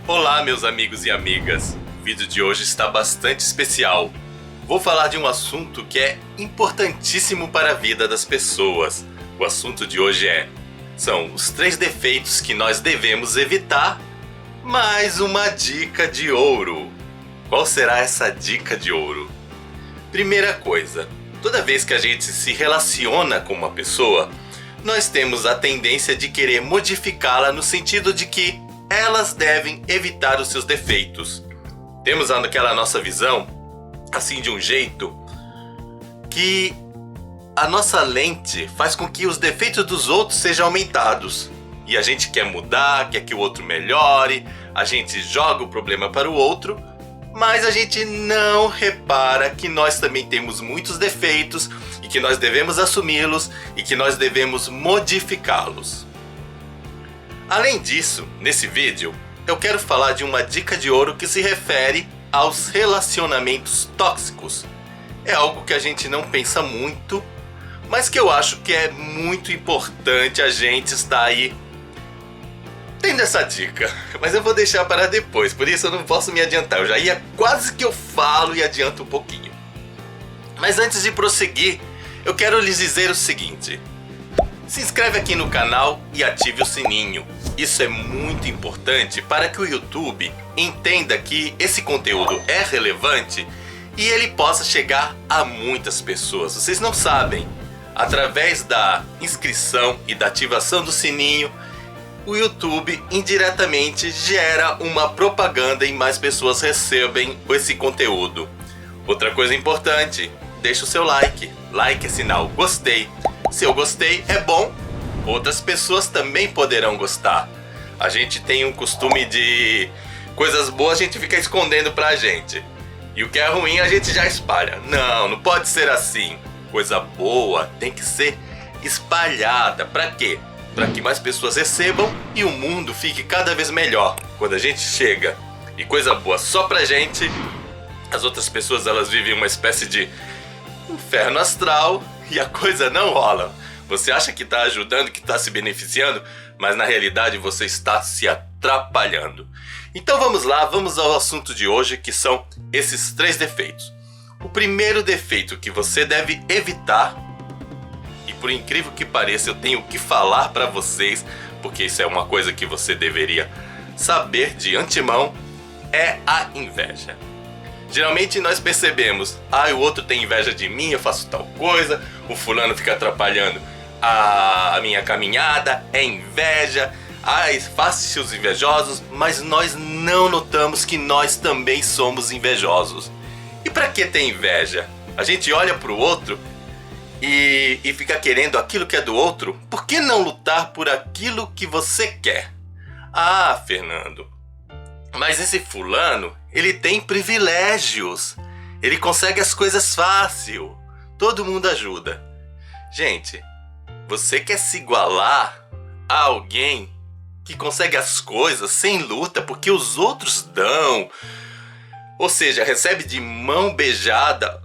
Olá, meus amigos e amigas. O vídeo de hoje está bastante especial. Vou falar de um assunto que é importantíssimo para a vida das pessoas. O assunto de hoje são os 3 defeitos que nós devemos evitar, mais uma dica de ouro. Qual será essa dica de ouro? Primeira coisa, toda vez que a gente se relaciona com uma pessoa, nós temos a tendência de querer modificá-la no sentido de que elas devem evitar os seus defeitos. Temos aquela nossa visão, assim, de um jeito que a nossa lente faz com que os defeitos dos outros sejam aumentados. E a gente quer mudar, quer que o outro melhore, a gente joga o problema para o outro, mas a gente não repara que nós também temos muitos defeitos e que nós devemos assumi-los e que nós devemos modificá-los. Além disso, nesse vídeo, eu quero falar de uma dica de ouro que se refere aos relacionamentos tóxicos. É algo que a gente não pensa muito, mas que eu acho que é muito importante a gente estar aí tendo essa dica. Mas eu vou deixar para depois, por isso eu não posso me adiantar. Eu já ia quase que eu falo e adianto um pouquinho. Mas antes de prosseguir, eu quero lhes dizer o seguinte: se inscreve aqui no canal e ative o sininho. Isso é muito importante para que o YouTube entenda que esse conteúdo é relevante e ele possa chegar a muitas pessoas. Vocês não sabem, através da inscrição e da ativação do sininho, o YouTube indiretamente gera uma propaganda e mais pessoas recebem esse conteúdo. Outra coisa importante, deixa o seu like. Like é sinal gostei. Se eu gostei, é bom, outras pessoas também poderão gostar. A gente tem um costume de coisas boas a gente fica escondendo pra gente. E o que é ruim a gente já espalha. Não pode ser assim. Coisa boa tem que ser espalhada. Pra quê? Para que mais pessoas recebam e o mundo fique cada vez melhor. Quando a gente chega e coisa boa só pra gente, as outras pessoas elas vivem uma espécie de inferno astral e a coisa não rola. Você acha que está ajudando, que está se beneficiando, mas na realidade você está se atrapalhando. Então vamos lá, vamos ao assunto de hoje, que são esses 3 defeitos. O primeiro defeito que você deve evitar, e por incrível que pareça eu tenho que falar para vocês, porque isso é uma coisa que você deveria saber de antemão, é a inveja. Geralmente nós percebemos, o outro tem inveja de mim, eu faço tal coisa, o fulano fica atrapalhando a minha caminhada, é inveja, faça-se os invejosos, mas nós não notamos que nós também somos invejosos. E para que ter inveja? A gente olha para o outro e fica querendo aquilo que é do outro, por que não lutar por aquilo que você quer? Fernando, mas esse fulano, ele tem privilégios, ele consegue as coisas fácil, todo mundo ajuda. Gente, você quer se igualar a alguém que consegue as coisas sem luta porque os outros dão? Ou seja, recebe de mão beijada.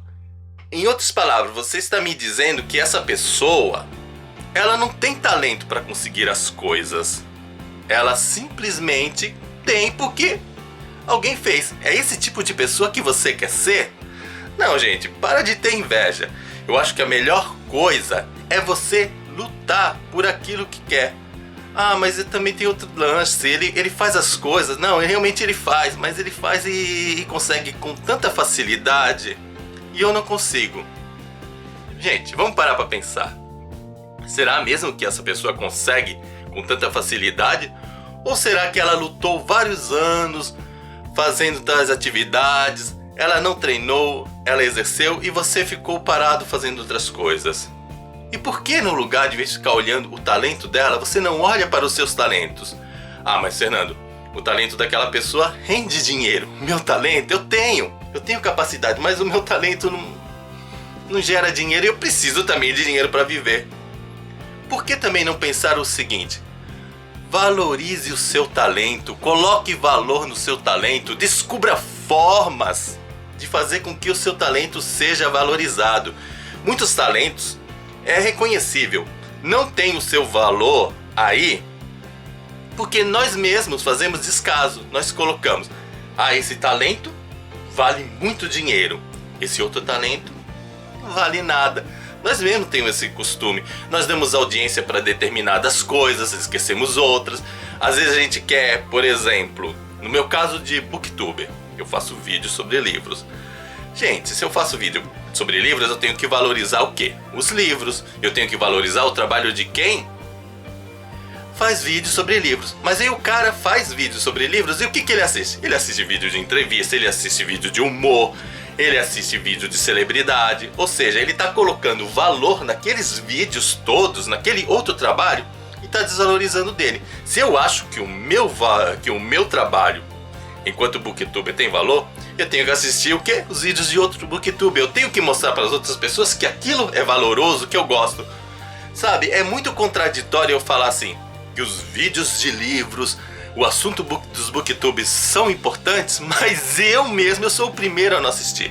Em outras palavras, você está me dizendo que essa pessoa, ela não tem talento para conseguir as coisas. Ela simplesmente tem porque alguém fez. É esse tipo de pessoa que você quer ser? Não, gente, para de ter inveja. Eu acho que a melhor coisa é você lutar por aquilo que quer. Mas ele também tem outro lance, ele faz as coisas. Não, realmente ele faz, mas ele faz e consegue com tanta facilidade. E eu não consigo. Gente, vamos parar para pensar. Será mesmo que essa pessoa consegue com tanta facilidade? Ou será que ela lutou vários anos fazendo tais atividades, ela não treinou, ela exerceu e você ficou parado fazendo outras coisas? E por que no lugar de ficar olhando o talento dela, você não olha para os seus talentos? Mas Fernando, o talento daquela pessoa rende dinheiro. Meu talento, eu tenho capacidade, mas o meu talento não gera dinheiro e eu preciso também de dinheiro para viver. Por que também não pensar o seguinte? Valorize o seu talento, coloque valor no seu talento, descubra formas de fazer com que o seu talento seja valorizado. Muitos talentos é reconhecível, não tem o seu valor aí Porque nós mesmos fazemos descaso. Nós colocamos: ah, esse talento vale muito dinheiro, esse outro talento não vale nada. Nós mesmos temos esse costume. Nós damos audiência para determinadas coisas, esquecemos outras. Às vezes a gente quer, por exemplo, no meu caso de booktuber, eu faço vídeos sobre livros. Gente, se eu faço vídeo sobre livros, eu tenho que valorizar o quê? Os livros. Eu tenho que valorizar o trabalho de quem faz vídeo sobre livros. Mas aí o cara faz vídeo sobre livros e o que ele assiste? Ele assiste vídeo de entrevista, ele assiste vídeo de humor, ele assiste vídeo de celebridade. Ou seja, ele está colocando valor naqueles vídeos todos, naquele outro trabalho, e está desvalorizando dele. Se eu acho que o meu trabalho enquanto booktuber tem valor, eu tenho que assistir o quê? Os vídeos de outro booktuber. Eu tenho que mostrar para as outras pessoas que aquilo é valoroso, que eu gosto. Sabe, é muito contraditório eu falar assim, que os vídeos de livros, o assunto dos booktubers são importantes, mas eu sou o primeiro a não assistir.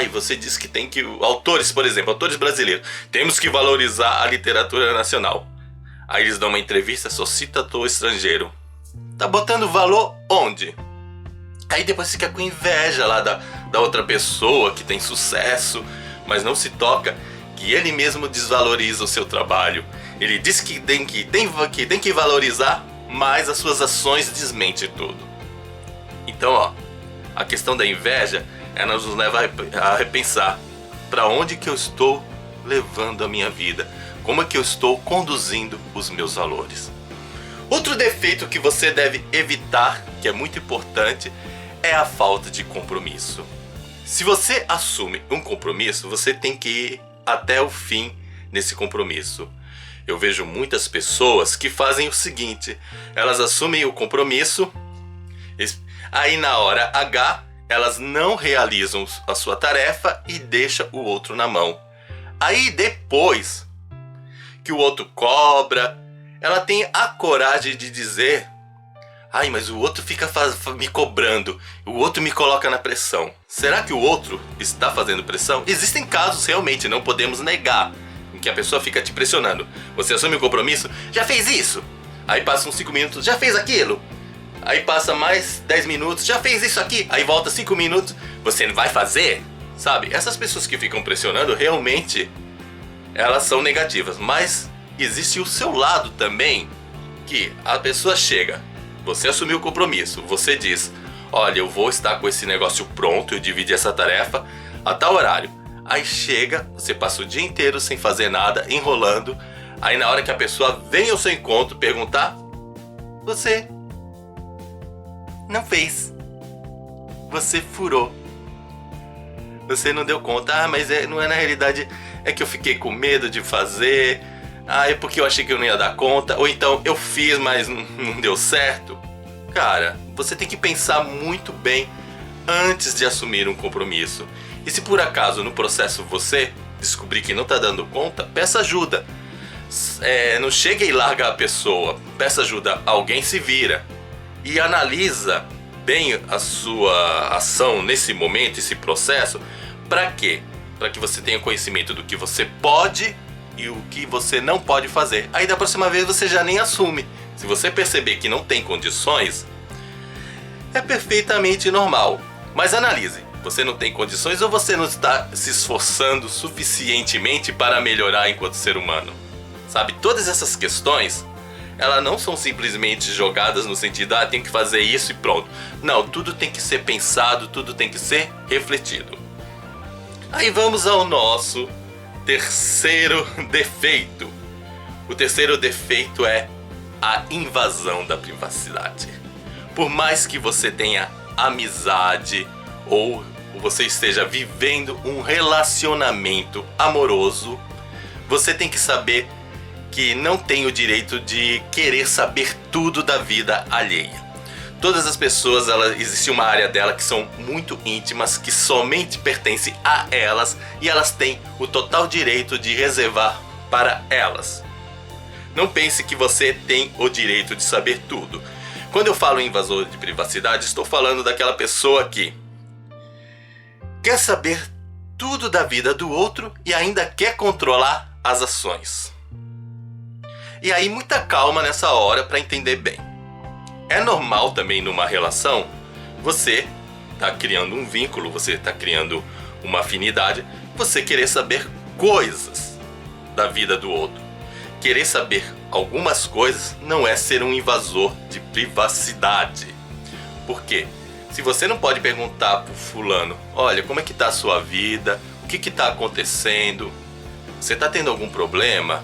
E você disse que tem que... Autores, por exemplo, autores brasileiros, temos que valorizar a literatura nacional. Aí eles dão uma entrevista, só cita ator estrangeiro. Tá botando valor onde? Aí depois fica com inveja lá da outra pessoa que tem sucesso, mas não se toca que ele mesmo desvaloriza o seu trabalho. Ele diz que tem que valorizar, mas as suas ações desmentem tudo. Então, a questão da inveja nos leva a repensar para onde que eu estou levando a minha vida, como é que eu estou conduzindo os meus valores. Outro defeito que você deve evitar, que é muito importante, é a falta de compromisso. Se você assume um compromisso, você tem que ir até o fim nesse compromisso. Eu vejo muitas pessoas que fazem o seguinte: elas assumem o compromisso, aí na hora H elas não realizam a sua tarefa e deixam o outro na mão. Aí depois que o outro cobra, ela tem a coragem de dizer: mas o outro fica me cobrando, o outro me coloca na pressão. Será que o outro está fazendo pressão? Existem casos realmente, não podemos negar, em que a pessoa fica te pressionando. Você assume o compromisso, já fez isso. Aí passa uns 5 minutos, já fez aquilo. Aí passa mais 10 minutos, já fez isso aqui. Aí volta 5 minutos, você vai fazer? Sabe, essas pessoas que ficam pressionando, realmente, elas são negativas. Mas existe o seu lado também, que a pessoa chega, você assumiu o compromisso, você diz: olha, eu vou estar com esse negócio pronto, eu dividi essa tarefa a tal horário. Aí chega, você passa o dia inteiro sem fazer nada, enrolando. Aí na hora que a pessoa vem ao seu encontro perguntar, você não fez. Você furou. Você não deu conta. Mas não é, na realidade, é que eu fiquei com medo de fazer. É porque eu achei que eu não ia dar conta. Ou então eu fiz, mas não deu certo. Cara, você tem que pensar muito bem antes de assumir um compromisso. E se por acaso no processo você descobrir que não está dando conta, peça ajuda. Não chega e larga a pessoa. Peça ajuda, alguém se vira. E analisa bem a sua ação nesse momento, esse processo. Para quê? Para que você tenha conhecimento do que você pode e o que você não pode fazer. Aí da próxima vez você já nem assume. Se você perceber que não tem condições, é perfeitamente normal. Mas analise. Você não tem condições ou você não está se esforçando suficientemente para melhorar enquanto ser humano? Sabe, todas essas questões, elas não são simplesmente jogadas no sentido, tem que fazer isso e pronto. Não, tudo tem que ser pensado, tudo tem que ser refletido. Aí vamos ao nosso terceiro defeito. O terceiro defeito é a invasão da privacidade. Por mais que você tenha amizade ou você esteja vivendo um relacionamento amoroso, você tem que saber que não tem o direito de querer saber tudo da vida alheia. Todas as pessoas, existe uma área dela que são muito íntimas, que somente pertence a elas, e elas têm o total direito de reservar para elas. Não pense que você tem o direito de saber tudo. Quando eu falo em invasor de privacidade, estou falando daquela pessoa que quer saber tudo da vida do outro e ainda quer controlar as ações. E aí muita calma nessa hora para entender bem. É normal também numa relação você tá criando um vínculo, você tá criando uma afinidade, você querer saber coisas da vida do outro. Querer saber algumas coisas não é ser um invasor de privacidade. Por quê? Se você não pode perguntar pro fulano, olha, como é que tá a sua vida? O que tá acontecendo? Você tá tendo algum problema?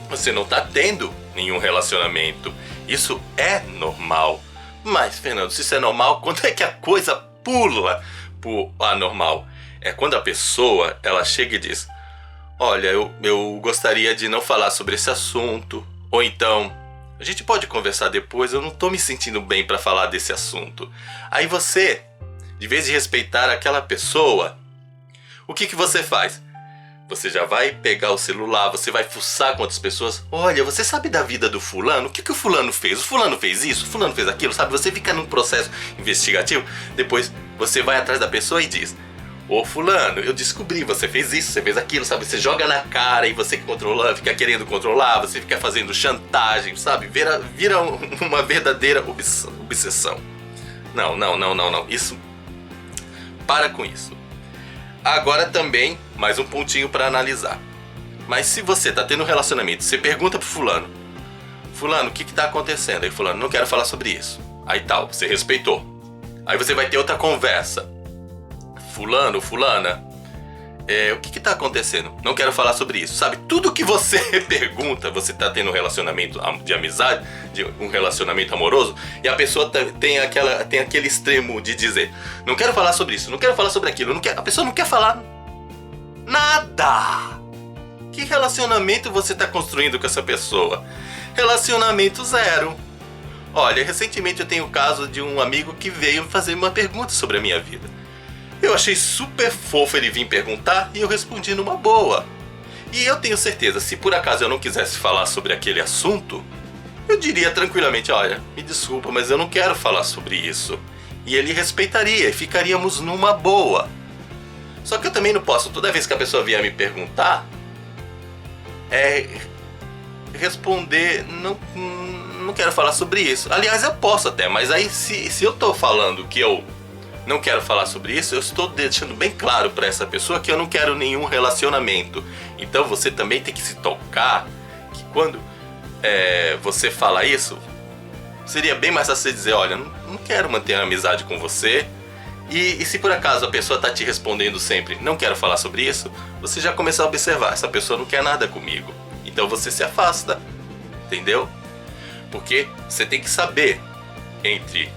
Você não tá tendo nenhum relacionamento. Isso é normal. Mas, Fernando, se isso é normal, quando é que a coisa pula pro anormal? É quando a pessoa, ela chega e diz, olha, eu gostaria de não falar sobre esse assunto. Ou então, a gente pode conversar depois, eu não tô me sentindo bem pra falar desse assunto. Aí você, de vez de respeitar aquela pessoa, o que você faz? Você já vai pegar o celular, você vai fuçar com outras pessoas. Olha, você sabe da vida do fulano? O que o fulano fez? O fulano fez isso? O fulano fez aquilo, sabe? Você fica num processo investigativo. Depois você vai atrás da pessoa e diz, ô fulano, eu descobri, você fez isso, você fez aquilo, sabe? Você joga na cara e você controla, fica querendo controlar, você fica fazendo chantagem, sabe? Vira uma verdadeira obsessão. Não. Isso, para com isso. Agora também, mais um pontinho para analisar. Mas se você tá tendo um relacionamento, você pergunta pro fulano, fulano, o que tá acontecendo? Aí fulano, não quero falar sobre isso. Aí tal, você respeitou. Aí você vai ter outra conversa. Fulano, fulana, o que tá acontecendo? Não quero falar sobre isso. Sabe, tudo que você pergunta, você tá tendo um relacionamento de amizade, de um relacionamento amoroso, e a pessoa tem aquele extremo de dizer, não quero falar sobre isso, não quero falar sobre aquilo, a pessoa não quer falar nada. Que relacionamento você tá construindo com essa pessoa? Relacionamento zero. Olha, recentemente eu tenho o caso de um amigo que veio fazer uma pergunta sobre a minha vida. Eu achei super fofo ele vir perguntar e eu respondi numa boa. E eu tenho certeza, se por acaso eu não quisesse falar sobre aquele assunto, eu diria tranquilamente, olha, me desculpa, mas eu não quero falar sobre isso. E ele respeitaria e ficaríamos numa boa. Só que eu também não posso, toda vez que a pessoa vier me perguntar, responder, não quero falar sobre isso. Aliás, eu posso até, mas aí se eu tô falando que eu não quero falar sobre isso, eu estou deixando bem claro para essa pessoa que eu não quero nenhum relacionamento. Então você também tem que se tocar que quando você fala isso, seria bem mais fácil você dizer, olha, não quero manter a amizade com você. E se por acaso a pessoa está te respondendo sempre, não quero falar sobre isso, você já começa a observar, essa pessoa não quer nada comigo. Então você se afasta, entendeu? Porque você tem que saber entre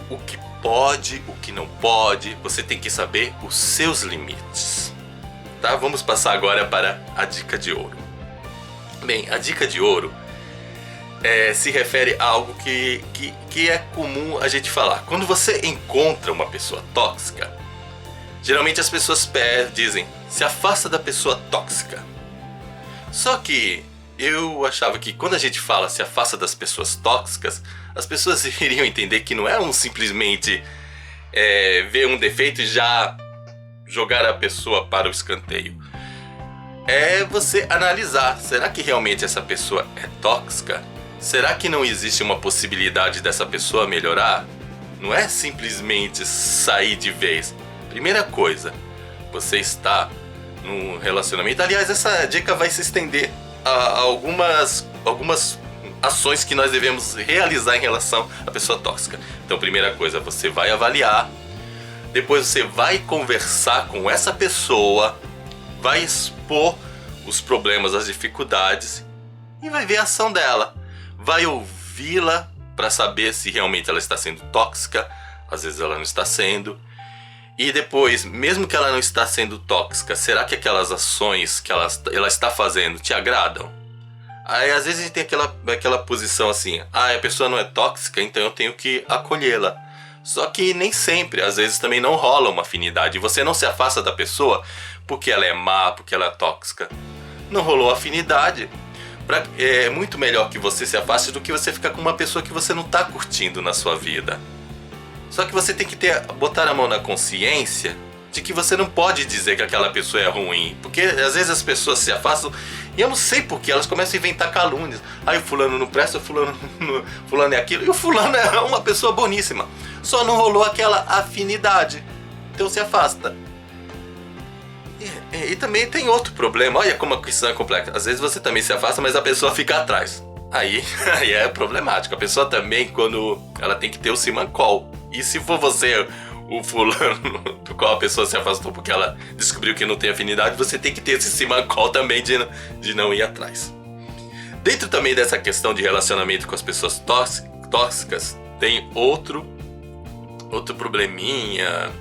o que pode, o que não pode, você tem que saber os seus limites. Tá? Vamos passar agora para a dica de ouro. Bem, a dica de ouro se refere a algo que é comum a gente falar. Quando você encontra uma pessoa tóxica, geralmente as pessoas dizem, se afasta da pessoa tóxica. Só que eu achava que quando a gente fala se afasta das pessoas tóxicas, as pessoas iriam entender que não é simplesmente ver um defeito e já jogar a pessoa para o escanteio. É você analisar, será que realmente essa pessoa é tóxica? Será que não existe uma possibilidade dessa pessoa melhorar? Não é simplesmente sair de vez. Primeira coisa, você está num relacionamento. Aliás, essa dica vai se estender a algumas ações que nós devemos realizar em relação à pessoa tóxica. Então, primeira coisa, você vai avaliar, depois você vai conversar com essa pessoa, vai expor os problemas, as dificuldades e vai ver a ação dela. Vai ouvi-la para saber se realmente ela está sendo tóxica, às vezes ela não está sendo. E depois, mesmo que ela não está sendo tóxica, será que aquelas ações que ela está fazendo te agradam? Aí às vezes a gente tem aquela posição assim, a pessoa não é tóxica, então eu tenho que acolhê-la. Só que nem sempre, às vezes também não rola uma afinidade. Você não se afasta da pessoa porque ela é má, porque ela é tóxica. Não rolou afinidade. É muito melhor que você se afaste do que você ficar com uma pessoa que você não está curtindo na sua vida. Só que você tem que botar a mão na consciência de que você não pode dizer que aquela pessoa é ruim, porque às vezes as pessoas se afastam e eu não sei por que elas começam a inventar calúnias. Aí o fulano não presta, fulano é aquilo, e o fulano é uma pessoa boníssima, só não rolou aquela afinidade, então se afasta. E também tem outro problema, olha como a questão é complexa. Às vezes você também se afasta, mas a pessoa fica atrás. Aí é problemático. A pessoa também, quando ela tem que ter o simancol. E se for você, o fulano do qual a pessoa se afastou porque ela descobriu que não tem afinidade, você tem que ter esse simancol também de não ir atrás. Dentro também dessa questão de relacionamento com as pessoas tóxicas, tem outro probleminha.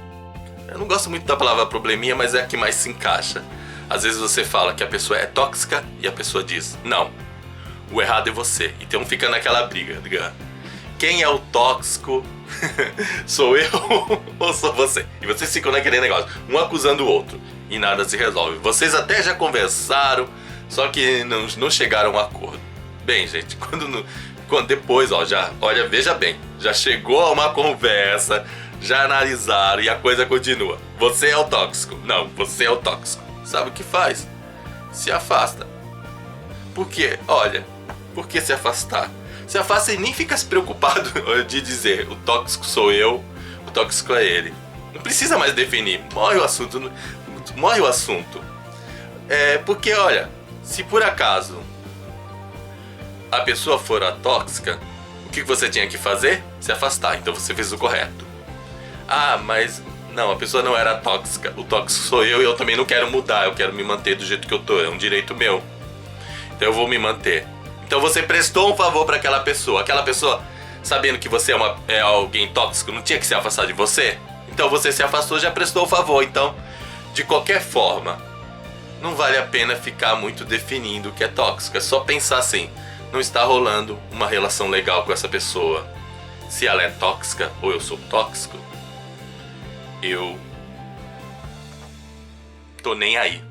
Eu não gosto muito da palavra probleminha, mas é a que mais se encaixa. Às vezes você fala que a pessoa é tóxica e a pessoa diz, não, o errado é você. Então fica naquela briga. Quem é o tóxico? Sou eu ou sou você? E vocês ficam naquele negócio, um acusando o outro, e nada se resolve. Vocês até já conversaram, só que não chegaram a um acordo. Bem, gente, quando depois, olha, veja bem, já chegou a uma conversa, já analisaram e a coisa continua. Você é o tóxico. Não, você é o tóxico. Sabe o que faz? Se afasta. Por quê? Olha, por que se afastar? Se afasta e nem fica se preocupado de dizer o tóxico sou eu, o tóxico é ele. Não precisa mais definir. Morre o assunto. Porque, olha, se por acaso a pessoa for a tóxica, o que você tinha que fazer? Se afastar. Então você fez o correto. Ah, mas não, a pessoa não era tóxica. O tóxico sou eu e eu também não quero mudar. Eu quero me manter do jeito que eu tô. É um direito meu. Então eu vou me manter. Então você prestou um favor para aquela pessoa. Aquela pessoa, sabendo que você é alguém tóxico, não tinha que se afastar de você? Então você se afastou, já prestou o favor. Então, de qualquer forma, não vale a pena ficar muito definindo o que é tóxico. É só pensar assim, não está rolando uma relação legal com essa pessoa. Se ela é tóxica ou eu sou tóxico, eu tô nem aí.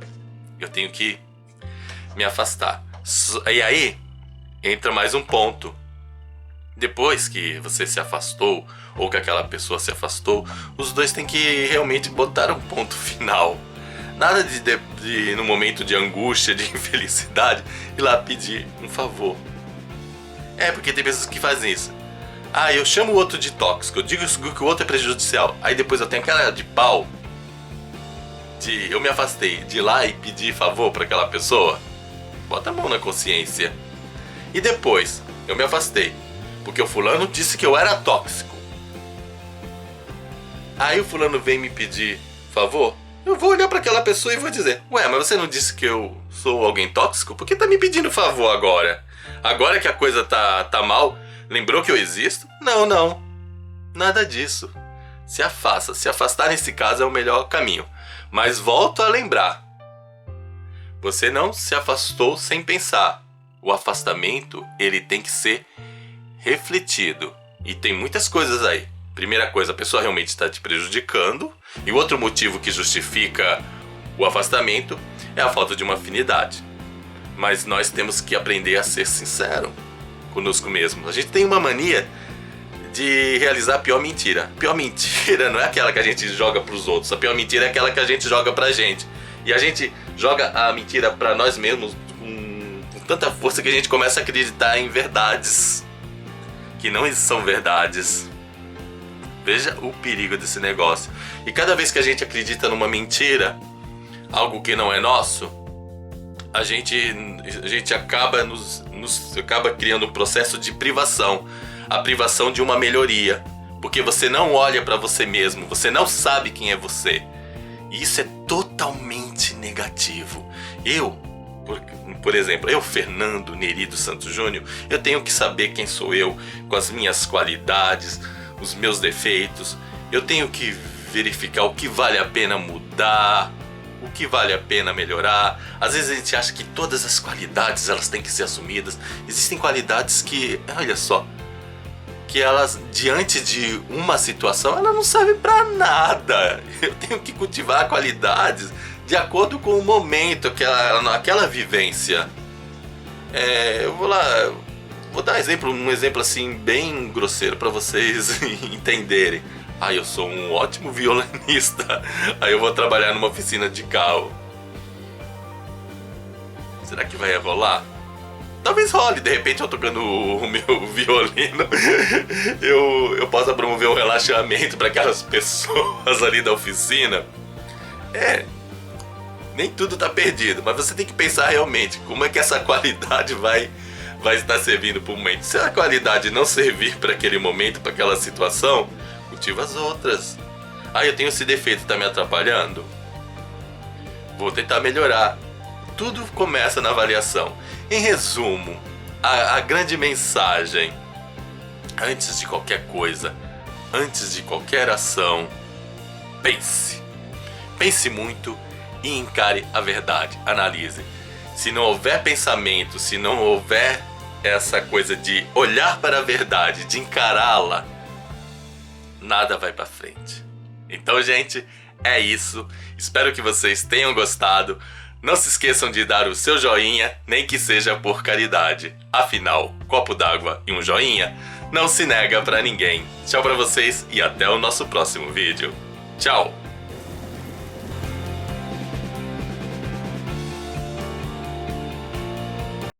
Eu tenho que me afastar. E aí entra mais um ponto. Depois que você se afastou ou que aquela pessoa se afastou, os dois têm que realmente botar um ponto final. Nada de no momento de angústia, de infelicidade, ir lá pedir um favor. Porque tem pessoas que fazem isso. Ah, eu chamo o outro de tóxico, eu digo que o outro é prejudicial. Aí depois eu tenho aquela de pau eu me afastei de ir lá e pedir favor para aquela pessoa. Bota a mão na consciência. E depois, eu me afastei porque o fulano disse que eu era tóxico. Aí o fulano vem me pedir favor. Eu vou olhar para aquela pessoa e vou dizer, ué, mas você não disse que eu sou alguém tóxico? Por que tá me pedindo favor agora? Agora que a coisa tá mal, lembrou que eu existo? Não, nada disso. Se afasta. Se afastar nesse caso é o melhor caminho. Mas volto a lembrar, você não se afastou sem pensar. O afastamento, ele tem que ser refletido. E tem muitas coisas aí. Primeira coisa, a pessoa realmente está te prejudicando. E o outro motivo que justifica o afastamento é a falta de uma afinidade. Mas nós temos que aprender a ser sincero conosco mesmo. A gente tem uma mania de realizar a pior mentira. A pior mentira não é aquela que a gente joga para os outros. A pior mentira é aquela que a gente joga pra gente. E a gente joga a mentira para nós mesmos com tanta força que a gente começa a acreditar em verdades que não são verdades. Veja o perigo desse negócio. E cada vez que a gente acredita numa mentira, algo que não é nosso, a gente acaba acaba criando um processo de privação. A privação de uma melhoria. Porque você não olha para você mesmo, você não sabe quem é você. E isso é totalmente negativo. Por exemplo, eu, Fernando Neri dos Santos Júnior, eu tenho que saber quem sou eu, com as minhas qualidades, os meus defeitos. Eu tenho que verificar o que vale a pena mudar, o que vale a pena melhorar. Às vezes a gente acha que todas as qualidades elas têm que ser assumidas. Existem qualidades que, olha só, que elas, diante de uma situação, ela não serve pra nada. Eu tenho que cultivar qualidades de acordo com o momento, aquela vivência. Eu vou dar um exemplo assim bem grosseiro para vocês entenderem. Ah, eu sou um ótimo violinista. Aí eu vou trabalhar numa oficina de carro. Será que vai rolar? Talvez role, de repente eu tocando o meu violino, eu possa promover um relaxamento para aquelas pessoas ali da oficina. Nem tudo tá perdido, mas você tem que pensar realmente como é que essa qualidade vai estar servindo para o momento. Se a qualidade não servir para aquele momento, para aquela situação, cultiva as outras. Ah, eu tenho esse defeito, tá me atrapalhando? Vou tentar melhorar. Tudo começa na avaliação. Em resumo, a grande mensagem: antes de qualquer coisa, antes de qualquer ação, pense. Pense muito e encare a verdade. Analise. Se não houver pensamento, se não houver essa coisa de olhar para a verdade, de encará-la, nada vai para frente. Então, gente, é isso. Espero que vocês tenham gostado. Não se esqueçam de dar o seu joinha, nem que seja por caridade. Afinal, copo d'água e um joinha não se nega pra ninguém. Tchau pra vocês e até o nosso próximo vídeo. Tchau!